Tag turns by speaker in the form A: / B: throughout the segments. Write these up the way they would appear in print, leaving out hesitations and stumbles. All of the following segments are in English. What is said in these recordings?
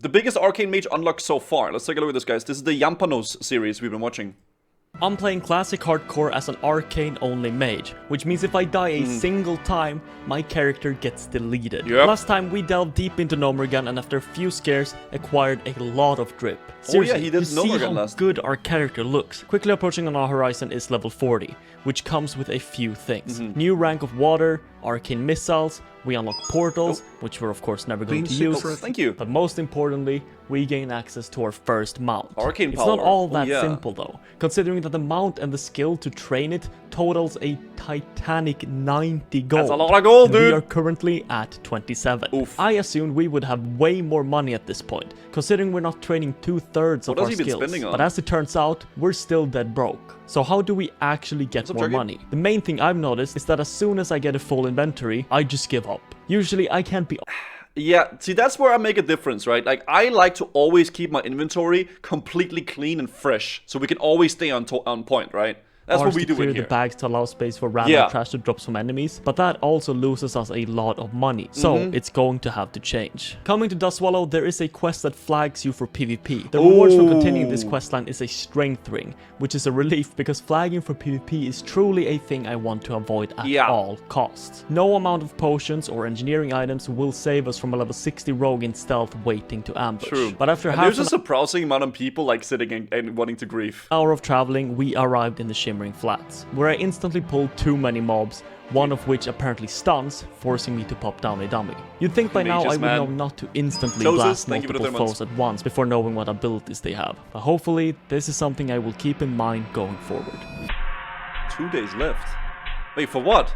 A: The biggest Arcane Mage unlocked so far. Let's take a look at this, guys. This is the Yampanos series we've been watching.
B: I'm playing Classic Hardcore as an Arcane only mage, which means if I die a single time, my character gets deleted. Last time we delved deep into Gnomergan and after a few scares, acquired a lot of drip. Seriously,
A: he did
B: you see how
A: last.
B: good our character looks. Quickly approaching on our horizon is level 40, which comes with a few things. New rank of water, arcane missiles, we unlock portals, which we're of course never going to use.
A: Thank you.
B: But most importantly, we gain access to our first mount.
A: Arcane
B: it's
A: power.
B: not all that simple though, considering that the mount and the skill to train it totals a titanic 90 gold.
A: That's a lot of gold, dude!
B: We are currently at 27.
A: Oof.
B: I assumed we would have way more money at this point, considering we're not training 2/3 of our skills. But as it turns out, we're still dead broke. So how do we actually get more money? The main thing I've noticed is that as soon as I get a full inventory, I just give up. Usually I can't be...
A: Yeah, see, that's where I make a difference, right? Like, I like to always keep my inventory completely clean and fresh, so we can always stay on point, right? That's what we do in here.
B: The bags to allow space for random trash to drop from enemies, but that also loses us a lot of money, so it's going to have to change. Coming to Dustswallow, there is a quest that flags you for PvP. The rewards for continuing this questline is a strength ring, which is a relief because flagging for PvP is truly a thing I want to avoid at all costs. No amount of potions or engineering items will save us from a level 60 rogue in stealth waiting to ambush.
A: True.
B: But after
A: there's a surprising amount of people like sitting and wanting to grief.
B: Hour of traveling, we arrived in the Shimmering Flats, where I instantly pulled too many mobs, one of which apparently stuns, forcing me to pop down a dummy. You'd think by now I would know not to instantly blast multiple foes at once before knowing what abilities they have, but hopefully this is something I will keep in mind going forward.
A: 2 days left. Wait, for what?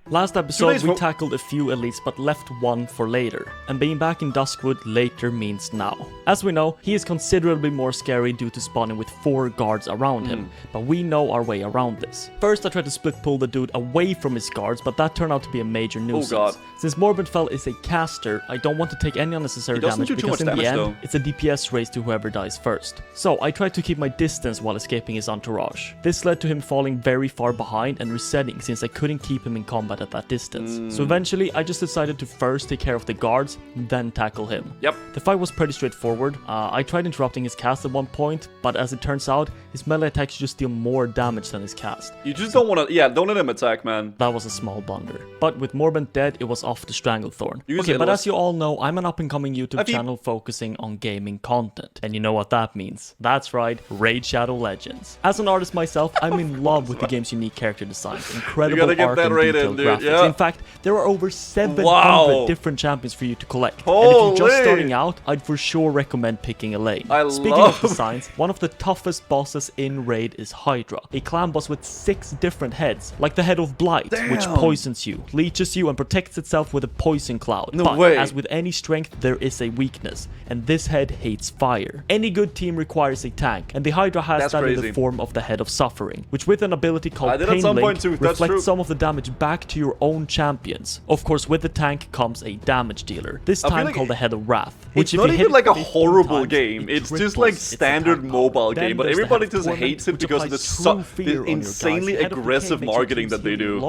B: Last episode we tackled a few elites but left one for later, and being back in Duskwood later means now. As we know, he is considerably more scary due to spawning with 4 guards around him, but we know our way around this. First I tried to split pull the dude away from his guards, but that turned out to be a major nuisance. Since Morbin Fel is a caster, I don't want to take any unnecessary damage because in the end, it's a DPS race to whoever dies first. So I tried to keep my distance while escaping his entourage. This led to him falling very far behind and resetting since I couldn't keep him in combat at that distance. So eventually I just decided to first take care of the guards, then tackle him. The fight was pretty straightforward. I tried interrupting his cast at one point, but as it turns out, his melee attacks just deal more damage than his cast.
A: You just don't want to, don't let him attack, man.
B: That was a small blunder. But with Morbin dead, it was off to Stranglethorn. Okay, but as you all know, I'm an up-and-coming YouTube channel focusing on gaming content. And you know what that means. That's right, Raid Shadow Legends. As an artist myself, I'm in love with the game's unique character designs, incredible art and detailed graphics. In fact, there are over 700 different champions for you to collect. And if you're just starting out, I'd for sure recommend picking a lane. Speaking of designs, one of the toughest bosses in Raid is Hydra, a clan boss with 6 different heads, like the head of Blight, which poisons you, leeches you, and protects itself with a poison cloud. But as with any strength, there is a weakness, and this head hates fire. Any good team requires a tank, and the Hydra has that in the form of the Head of Suffering, which with an ability called Pain Link reflects some of the damage back to your own champions. Of course, with the tank comes a damage dealer, this time called the Head of Wrath.
A: Which it's not even like a horrible game, it's just like standard mobile game, but everybody just hates it because of the insanely aggressive marketing that they do.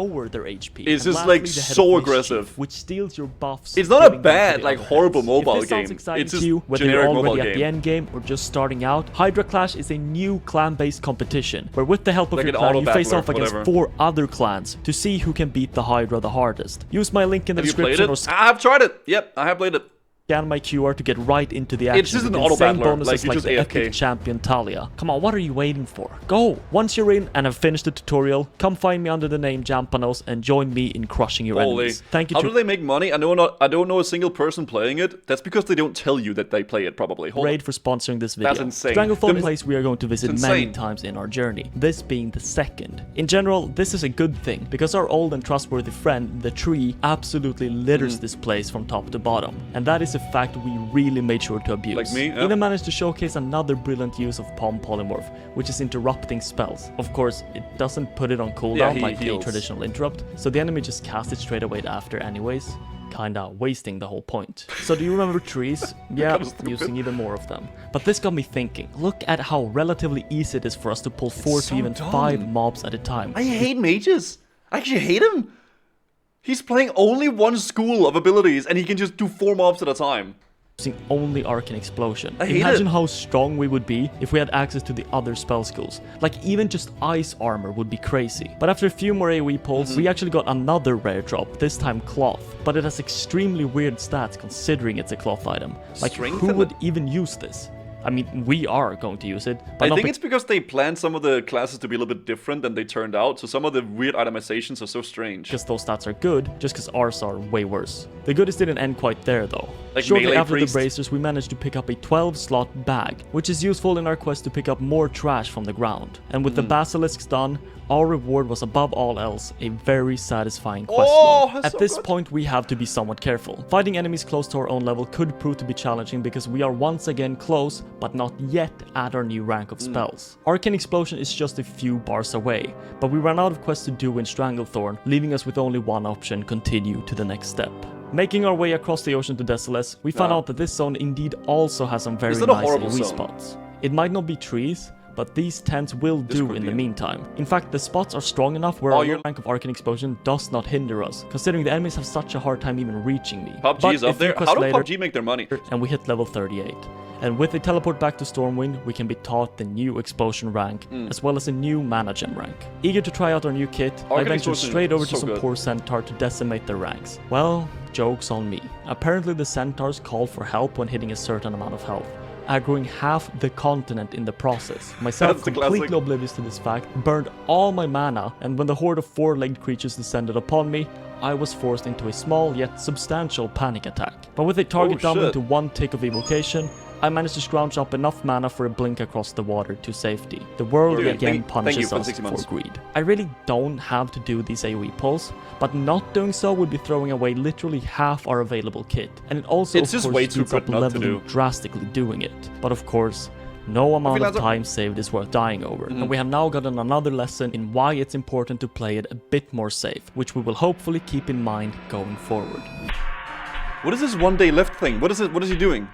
A: It's just like so aggressive.
B: Which steals your buffs.
A: It's not a bad, like horrible mobile game. It's just
B: whether you're already at the end game or just starting out, Hydra Clash is a new clan-based competition, where with the help of your clan, you face off against 4 other clans to see who can beat the Hydra the hardest. Use my link in the description or
A: I've tried it. Yep, I have played it.
B: Scan my QR to get right into the action.
A: It's just an auto battler, like you just
B: the epic champion Talia. Come on, what are you waiting for? Go! Once you're in and have finished the tutorial, come find me under the name Jampanos and join me in crushing your enemies. Thank you.
A: How do they make money? I don't know a single person playing it. That's because they don't tell you that they play it, probably.
B: Raid for sponsoring this video.
A: That's insane.
B: Stranglethorn is a place we are going to visit many times in our journey, this being the second. In general, this is a good thing, because our old and trustworthy friend, the tree, absolutely litters this place from top to bottom. And that is a fact we really made sure to abuse.
A: Like me?
B: Even managed to showcase another brilliant use of Palm Polymorph, which is interrupting spells. Of course, it doesn't put it on cooldown like a traditional interrupt, so the enemy just casts it straight away after anyways. Kinda wasting the whole point. So do you remember trees? Yeah, using even more of them. But this got me thinking, look at how relatively easy it is for us to pull 4 to even 5 mobs at a time.
A: I hate mages. I actually hate him. He's playing only one school of abilities and he can just do 4 mobs at a time.
B: using only Arcane Explosion.
A: I hate
B: Imagine
A: it.
B: how strong we would be if we had access to the other spell schools. Like, even just ice armor would be crazy. But after a few more AoE pulls, we actually got another rare drop, this time cloth. But it has extremely weird stats considering it's a cloth item. Like, who would even use this? I mean, we are going to use it, but
A: I think it's because they planned some of the classes to be a little bit different than they turned out, so some of the weird itemizations are so strange.
B: Because those stats are good, just because ours are way worse. The goodies didn't end quite there, though.
A: Like
B: Shortly after
A: priest.
B: the bracers, we managed to pick up a 12-slot bag, which is useful in our quest to pick up more trash from the ground. And with the basilisks done, our reward was above all else a very satisfying quest mode. At this point, we have to be somewhat careful. Fighting enemies close to our own level could prove to be challenging because we are once again close, but not yet at our new rank of spells. Arcane Explosion is just a few bars away, but we ran out of quests to do in Stranglethorn, leaving us with only one option: continue to the next step. Making our way across the ocean to Desolace, we found out that this zone indeed also has some very nice AoE spots. It might not be trees, but these tents will do in the meantime. In fact, the spots are strong enough where our rank of Arcane Explosion does not hinder us, considering the enemies have such a hard time even reaching me.
A: PUBG is up there. How do PUBG make their money?
B: And we hit level 38. And with a teleport back to Stormwind, we can be taught the new Explosion rank, as well as a new Mana Gem rank. Eager to try out our new kit, I ventured straight over to some poor Centaur to decimate their ranks. Well, joke's on me. Apparently the Centaurs called for help when hitting a certain amount of health, aggroing half the continent in the process. Myself, completely oblivious to this fact, burned all my mana, and when the horde of four-legged creatures descended upon me, I was forced into a small yet substantial panic attack. But with a target down into one tick of evocation, I managed to scrounge up enough mana for a blink across the water to safety. The world again punishes us for greed. I really don't have to do these AoE pulls, but not doing so would be throwing away literally half our available kit. And it also of course speeds up leveling drastically doing it. But of course, no amount of time saved is worth dying over. And we have now gotten another lesson in why it's important to play it a bit more safe, which we will hopefully keep in mind going forward.
A: What is this one day left thing? What is it? What is he doing?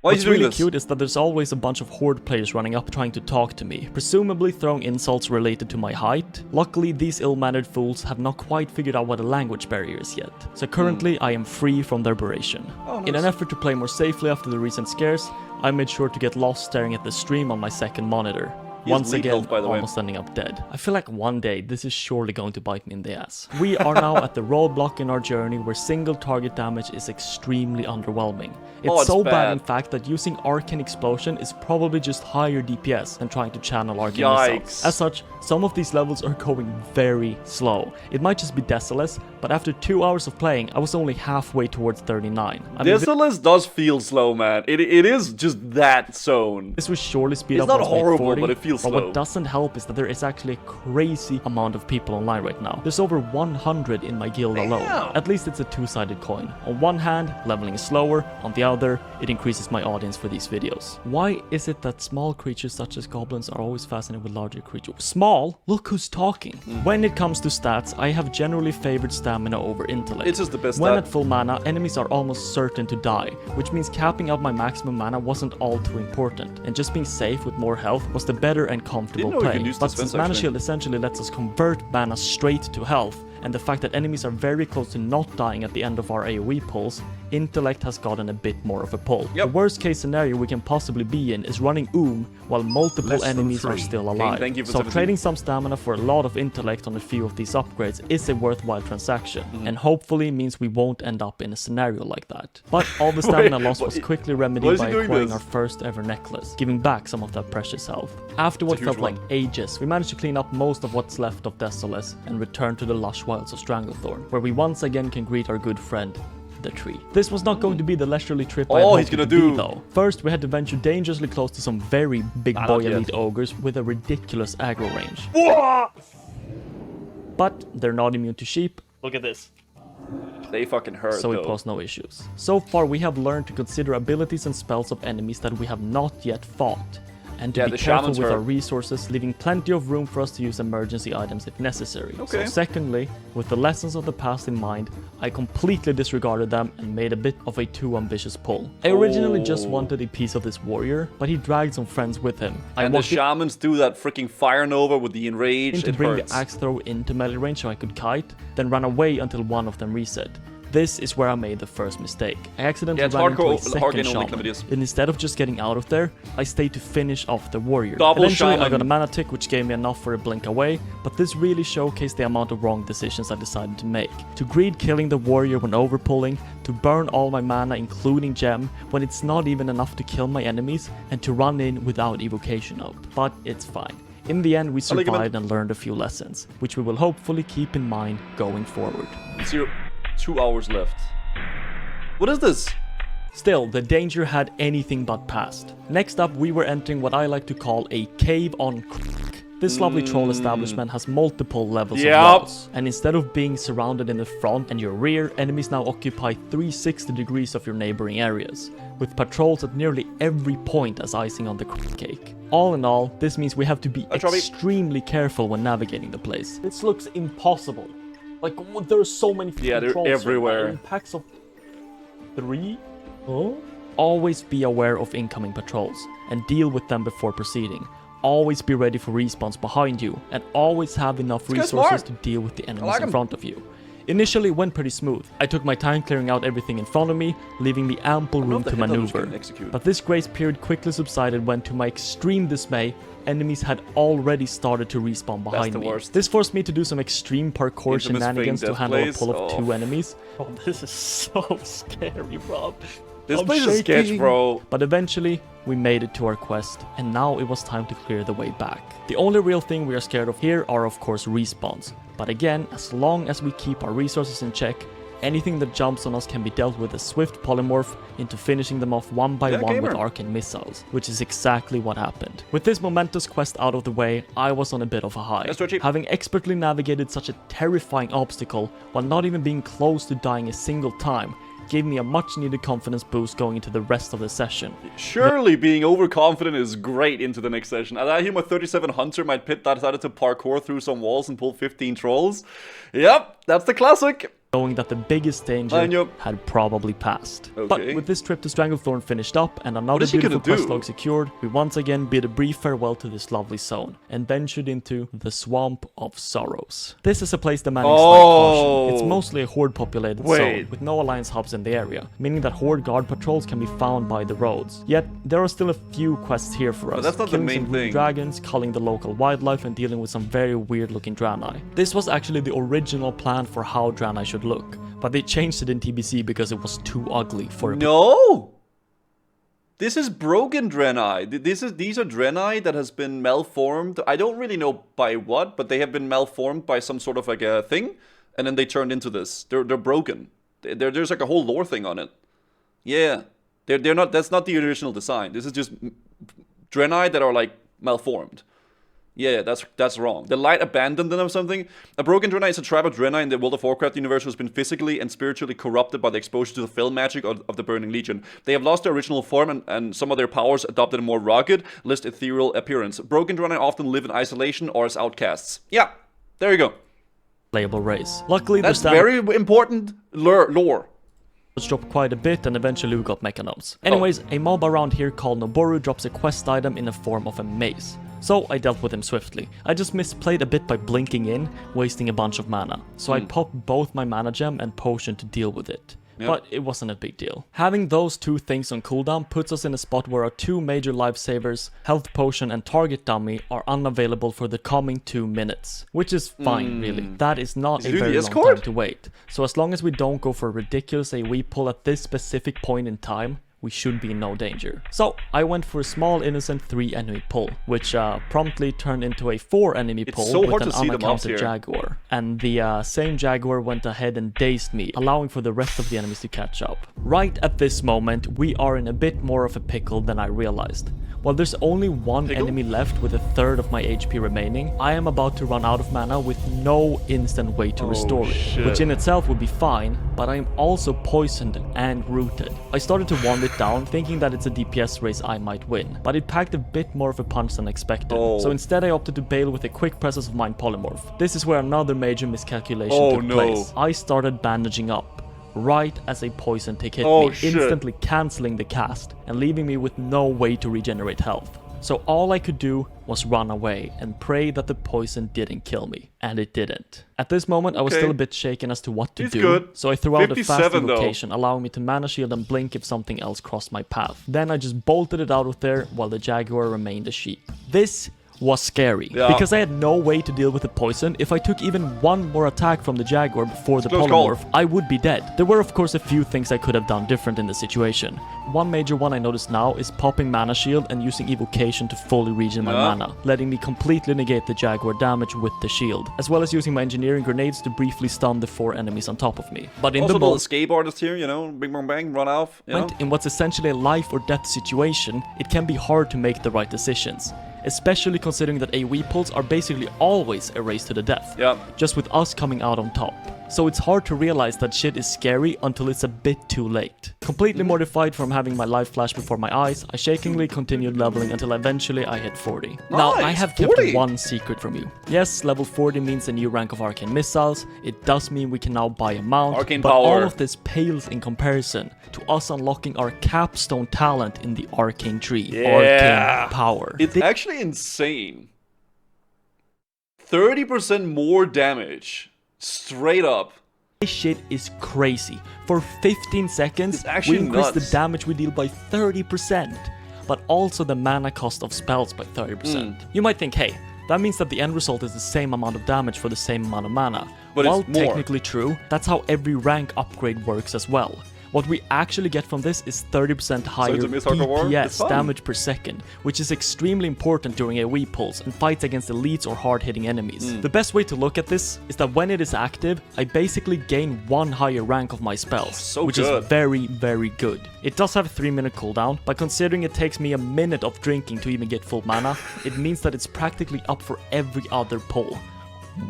A: What's really
B: cute is that there's always a bunch of horde players running up trying to talk to me, presumably throwing insults related to my height. Luckily, these ill-mannered fools have not quite figured out what a language barrier is yet, so currently I am free from their aberration. In an effort to play more safely after the recent scares, I made sure to get lost staring at the stream on my second monitor. Once again, almost ending up dead. I feel like one day this is surely going to bite me in the ass. We are now at the roadblock in our journey where single target damage is extremely underwhelming. It's so bad in fact that using Arcane Explosion is probably just higher DPS than trying to channel Arcane missiles. As such, some of these levels are going very slow. It might just be Desolace, but after 2 hours of playing, I was only halfway towards 39.
A: Desolace does feel slow, man. It is just that zone.
B: This will surely speed up.
A: It's not horrible, but it feels slow.
B: But what doesn't help is that there is actually a crazy amount of people online right now. There's over 100 in my guild alone. At least it's a two-sided coin. On one hand, leveling is slower. On the other, it increases my audience for these videos. Why is it that small creatures such as goblins are always fascinated with larger creatures? Small? Look who's talking. When it comes to stats, I have generally favored stamina over intellect.
A: It's just the best
B: When at full mana, enemies are almost certain to die, which means capping out my maximum mana wasn't all too important, and just being safe with more health was the better and comfortable play. But since Mana Shield essentially lets us convert mana straight to health, and the fact that enemies are very close to not dying at the end of our AoE pulls, intellect has gotten a bit more of a pull. The worst case scenario we can possibly be in is running while multiple enemies are still alive. So trading some stamina for a lot of intellect on a few of these upgrades is a worthwhile transaction, and hopefully means we won't end up in a scenario like that. But all the stamina loss was quickly remedied by acquiring our first ever necklace, giving back some of that precious health. After what felt like ages, we managed to clean up most of what's left of Desolace and return to the lush wilds of Stranglethorn, where we once again can greet our good friend, the tree. This was not going to be the leisurely trip I hoped it to be, though. First, we had to venture dangerously close to some very big boy elite ogres with a ridiculous aggro range. But they're not immune to sheep. Look at this.
A: They fucking hurt,
B: so it posed no issues. So far, we have learned to consider abilities and spells of enemies that we have not yet fought, and to be careful with our resources, leaving plenty of room for us to use emergency items if necessary. So secondly, with the lessons of the past in mind, I completely disregarded them and made a bit of a too ambitious pull. I originally just wanted a piece of this warrior, but he dragged some friends with him.
A: And the shamans do that freaking fire nova with the enrage.
B: To bring the axe throw into melee range so I could kite, then run away until one of them reset. This is where I made the first mistake. I accidentally ran into a second shaman, and instead of just getting out of there, I stayed to finish off the warrior. Eventually, I got a mana tick, which gave me enough for a blink away, but this really showcased the amount of wrong decisions I decided to make. To greed killing the warrior when overpulling, to burn all my mana including gem when it's not even enough to kill my enemies, and to run in without evocation up. But it's fine. In the end, we survived and learned a few lessons, which we will hopefully keep in mind going forward.
A: 2 hours left. What is this?
B: Still, the danger had anything but passed. Next up, we were entering what I like to call a cave on crack. This lovely troll establishment has multiple levels of walls, and instead of being surrounded in the front and your rear, enemies now occupy 360 degrees of your neighboring areas, with patrols at nearly every point as icing on the cake. All in all, this means we have to be extremely careful when navigating the place. This looks impossible. Like, there are so many
A: they're everywhere.
B: In packs of 3? Huh? Always be aware of incoming patrols and deal with them before proceeding. Always be ready for respawns behind you, and always have enough resources to deal with the enemies in front of you. Initially it went pretty smooth. I took my time clearing out everything in front of me, leaving me ample room to maneuver. But this grace period quickly subsided when, to my extreme dismay, enemies had already started to respawn behind me. This forced me to do some extreme parkour shenanigans to handle a pull of 2 enemies. Oh, this is so scary, bro.
A: This place is sketch, bro.
B: But eventually, we made it to our quest, and now it was time to clear the way back. The only real thing we are scared of here are of course respawns. But again, as long as we keep our resources in check, anything that jumps on us can be dealt with a swift polymorph into finishing them off one by one with Arcane missiles, which is exactly what happened. With this momentous quest out of the way, I was on a bit of a high. Having expertly navigated such a terrifying obstacle while not even being close to dying a single time, gave me a much needed confidence boost going into the rest of the session.
A: Surely being overconfident is great into the next session. And I hear my 37 Hunter might pit that decided to parkour through some walls and pull 15 trolls. Yep, that's the classic.
B: Knowing that the biggest danger had probably passed. But with this trip to Stranglethorn finished up and another beautiful quest log secured, we once again bid a brief farewell to this lovely zone and ventured into the Swamp of Sorrows. This is a place demanding slight caution. It's mostly a horde populated zone with no alliance hubs in the area, meaning that horde guard patrols can be found by the roads. Yet there are still a few quests here for us.
A: But that's not
B: killing
A: the main
B: some
A: thing.
B: Dragons, culling the local wildlife, and dealing with some very weird looking Draenai. This was actually the original plan for how Draenai should look, but they changed it in TBC because it was too ugly for a
A: This is broken Draenai. These are Draenai that has been malformed. I don't really know by what, but they have been malformed by some sort of like a thing, and then they turned into this. They're broken. There's like a whole lore thing on it. Yeah, they're not. That's not the original design. This is just Draenai that are like malformed. Yeah, that's wrong. The light abandoned them or something. A broken Draenai is a tribe of Draenai in the World of Warcraft universe who's been physically and spiritually corrupted by the exposure to the Fel magic of the Burning Legion. They have lost their original form and some of their powers adopted a more rugged, less ethereal appearance. Broken Draenai often live in isolation or as outcasts. Yeah, there you go.
B: Playable race. Luckily,
A: that's very important lore.
B: Dropped quite a bit, and eventually we got Mechanomes. Anyways, a mob around here called Noboru drops a quest item in the form of a mace. So I dealt with him swiftly. I just misplayed a bit by blinking in, wasting a bunch of mana. So I popped both my mana gem and potion to deal with it. But it wasn't a big deal. Having those 2 things on cooldown puts us in a spot where our 2 major lifesavers, health potion and target dummy, are unavailable for the coming 2 minutes. Which is fine, really. That is not a very long time to wait. So as long as we don't go for a ridiculous AoE pull at this specific point in time, we should be in no danger. So I went for a small innocent 3 enemy pull, which promptly turned into a 4 enemy pull with an unaccounted Jaguar. And the same Jaguar went ahead and dazed me, allowing for the rest of the enemies to catch up. Right at this moment, we are in a bit more of a pickle than I realized. While there's only 1 enemy left with 1/3 of my HP remaining, I am about to run out of mana with no instant way to restore it, which in itself would be fine, but I am also poisoned and rooted. I started to wand it down, thinking that it's a DPS race I might win, but it packed a bit more of a punch than expected, so instead I opted to bail with a quick Presence of Mind polymorph. This is where another major miscalculation took place. I started bandaging up right as a poison tick hit me, instantly cancelling the cast and leaving me with no way to regenerate health. So all I could do was run away and pray that the poison didn't kill me. And it didn't. At this moment, I was still a bit shaken as to what to do.
A: Good.
B: So I threw out a fast invocation, allowing me to mana shield and blink if something else crossed my path. Then I just bolted it out of there while the Jaguar remained a sheep. This was scary, because I had no way to deal with the poison. If I took even one more attack from the Jaguar before the polymorph, I would be dead. There were of course a few things I could have done different in the situation. One major one I noticed now is popping mana shield and using evocation to fully regen my mana, letting me completely negate the Jaguar damage with the shield, as well as using my engineering grenades to briefly stun the 4 enemies on top of me. But in
A: also
B: the
A: escape artist here, you know, bing bang bang, run off.
B: In what's essentially a life or death situation, it can be hard to make the right decisions. Especially considering that AoE pulls are basically always a race to the death, just with us coming out on top. So it's hard to realize that shit is scary until it's a bit too late. Completely mortified from having my life flash before my eyes, I shakingly continued leveling until eventually I hit 40. Now, I have kept one secret from you. Yes, level 40 means a new rank of Arcane missiles, it does mean we can now buy a mount,
A: Arcane
B: but
A: power.
B: all of this pales in comparison to us unlocking our capstone talent in the Arcane tree, Arcane power.
A: It's actually insane. 30% more damage. Straight up.
B: This shit is crazy. For 15 seconds,
A: we
B: increase the damage we deal by 30%, but also the mana cost of spells by 30%. You might think, hey, that means that the end result is the same amount of damage for the same amount of mana.
A: But
B: while
A: it's more.
B: Technically true, that's how every rank upgrade works as well. What we actually get from this is 30% higher DPS, damage per second, which is extremely important during AoE pulls and fights against elites or hard-hitting enemies. The best way to look at this is that when it is active, I basically gain 1 higher rank of my spells, which is very, very good. It does have a 3-minute cooldown, but considering it takes me a minute of drinking to even get full mana, it means that it's practically up for every other pull.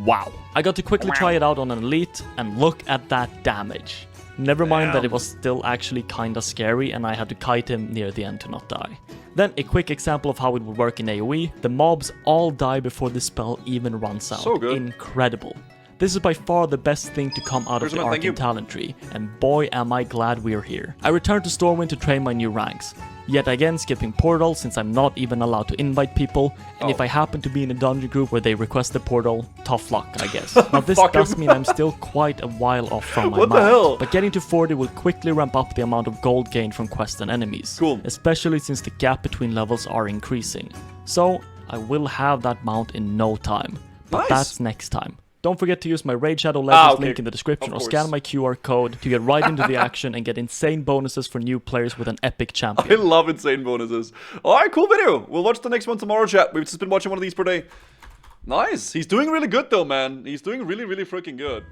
B: Wow. I got to quickly try it out on an elite, and look at that damage. Never mind that it was still actually kinda scary and I had to kite him near the end to not die. Then a quick example of how it would work in AoE, the mobs all die before the spell even runs out.
A: So good.
B: Incredible. This is by far the best thing to come out of the Arcane talent tree, and boy am I glad we're here. I returned to Stormwind to train my new ranks. Yet again skipping portal since I'm not even allowed to invite people, and if I happen to be in a dungeon group where they request the portal, tough luck I guess. Now this does mean I'm still quite a while off from my mount, but getting to 40 will quickly ramp up the amount of gold gained from quests and enemies, especially since the gap between levels are increasing. So I will have that mount in no time, but that's next time. Don't forget to use my Raid Shadow Legends link in the description or scan my QR code to get right into the action and get insane bonuses for new players with an epic champion.
A: I love insane bonuses. Alright, cool video. We'll watch the next one tomorrow, chat. We've just been watching one of these per day. Nice. He's doing really good though, man. He's doing really, really freaking good.